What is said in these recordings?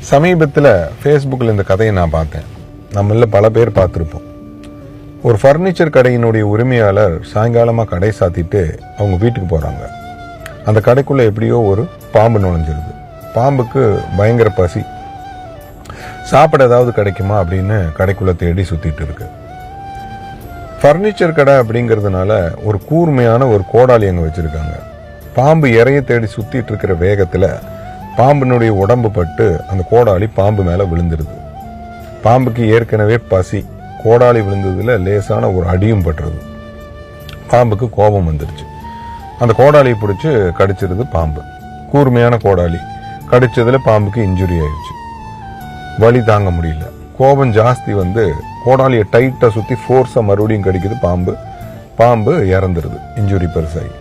சமீபத்தில் ஃபேஸ்புக்கில் இந்த கதையை நான் பார்த்தேன். நம்மள பல பேர் பார்த்துருப்போம். ஒரு ஃபர்னிச்சர் கடையினுடைய உரிமையாளர் சாயங்காலமாக கடை சாத்திட்டு அவங்க வீட்டுக்கு போகிறாங்க. அந்த கடைக்குள்ளே எப்படியோ ஒரு பாம்பு நுழைஞ்சிருது. பாம்புக்கு பயங்கர பசி. சாப்பிட ஏதாவது கிடைக்குமா அப்படின்னு கடைக்குள்ளே தேடி சுற்றிட்டு இருக்கு. ஃபர்னிச்சர் கடை அப்படிங்கிறதுனால ஒரு கூர்மையான ஒரு கோடாலி அங்கே வச்சுருக்காங்க. பாம்பு இறைய தேடி சுற்றிட்டு இருக்கிற வேகத்தில் பாம்பினுடைய உடம்பு பட்டு அந்த கோடாலி பாம்பு மேலே விழுந்துருது. பாம்புக்கு ஏற்கனவே பசி. கோடாலி விழுந்ததுல லேசான ஒரு அடியும் பட்டுறது. பாம்புக்கு கோபம் வந்துருச்சு. அந்த கோடாலியை பிடிச்சி கடிச்சிருது பாம்பு. கூர்மையான கோடாலி கடிச்சதுல பாம்புக்கு இன்ஜுரி ஆயிடுச்சு. வலி தாங்க முடியல. கோபம் ஜாஸ்தி வந்து கோடாலியை டைட்டாக சுற்றி ஃபோர்ஸாக மறுபடியும் கடிக்குது பாம்பு. பாம்பு இறந்துருது, இன்ஜுரி பெருசாகி.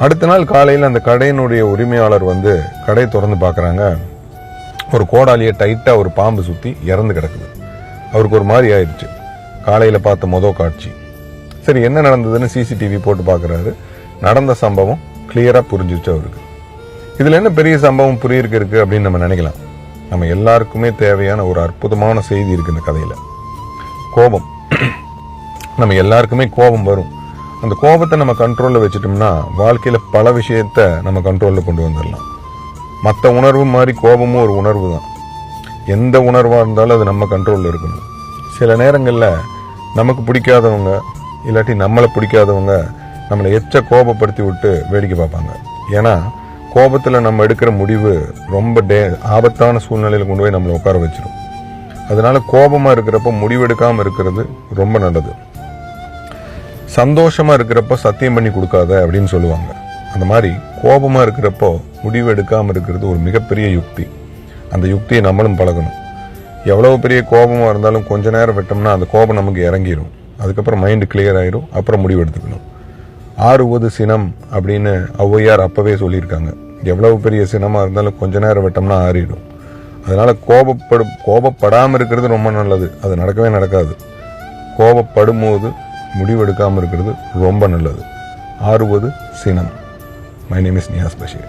அடுத்த நாள் காலையில் அந்த கடையினுடைய உரிமையாளர் வந்து கடையை திறந்து பார்க்குறாங்க. ஒரு கோடாலியை டைட்டாக ஒரு பாம்பு சுற்றி இறந்து கிடக்குது. அவருக்கு ஒரு மாதிரி ஆயிடுச்சு. காலையில் பார்த்த மொதல் காட்சி. சரி, என்ன நடந்ததுன்னு சிசிடிவி போட்டு பார்க்குறாரு. நடந்த சம்பவம் கிளியராக புரிஞ்சிச்சு அவருக்கு. இதில் என்ன பெரிய சம்பவம் புரியிருக்கு இருக்கு அப்படின்னு நம்ம நினைக்கலாம். நம்ம எல்லாருக்குமே தேவையான ஒரு அற்புதமான செய்தி இருக்கு இந்த கதையில். கோபம். நம்ம எல்லாருக்குமே கோபம் வரும். அந்த கோபத்தை நம்ம கண்ட்ரோலில் வச்சுட்டோம்னா வாழ்க்கையில் பல விஷயத்த நம்ம கண்ட்ரோலில் கொண்டு வந்துடலாம். மற்ற உணர்வு மாதிரி கோபமும் ஒரு உணர்வு தான். எந்த உணர்வாக இருந்தாலும் அது நம்ம கண்ட்ரோலில் இருக்கணும். சில நேரங்களில் நமக்கு பிடிக்காதவங்க இல்லாட்டி நம்மளை பிடிக்காதவங்க நம்மளை எச்ச கோபப்படுத்தி விட்டு வேடிக்கை பார்ப்பாங்க. ஏன்னா கோபத்தில் நம்ம எடுக்கிற முடிவு ரொம்ப ஆபத்தான சூழ்நிலையில் கொண்டு போய் நம்மளை உட்கார வச்சிடும். அதனால கோபமாக இருக்கிறப்ப முடிவெடுக்காமல் இருக்கிறது ரொம்ப நல்லது. சந்தோஷமாக இருக்கிறப்ப சத்தியம் பண்ணி கொடுக்காத அப்படின்னு சொல்லுவாங்க. அந்த மாதிரி கோபமாக இருக்கிறப்போ முடிவு எடுக்காமல் இருக்கிறது ஒரு மிகப்பெரிய யுக்தி. அந்த யுக்தியை நம்மளும் பழகணும். எவ்வளவு பெரிய கோபமாக இருந்தாலும் கொஞ்ச நேரம் விட்டோம்னா அந்த கோபம் நமக்கு இறங்கிடும். அதுக்கப்புறம் மைண்டு கிளியர் ஆயிடும். அப்புறம் முடிவு எடுத்துக்கணும். ஆறுவது சினம் அப்படின்னு ஔவையார் அப்பவே சொல்லியிருக்காங்க. எவ்வளவு பெரிய சினமாக இருந்தாலும் கொஞ்ச நேரம் விட்டோம்னா ஆறிடும். அதனால கோபப்படாமல் இருக்கிறது ரொம்ப நல்லது. அது நடக்கவே நடக்காது. கோபப்படும் போது முடிவெடுக்காமல் இருக்கிறது ரொம்ப நல்லது. ஆறுவது சினம். My name is Niyas Basheer.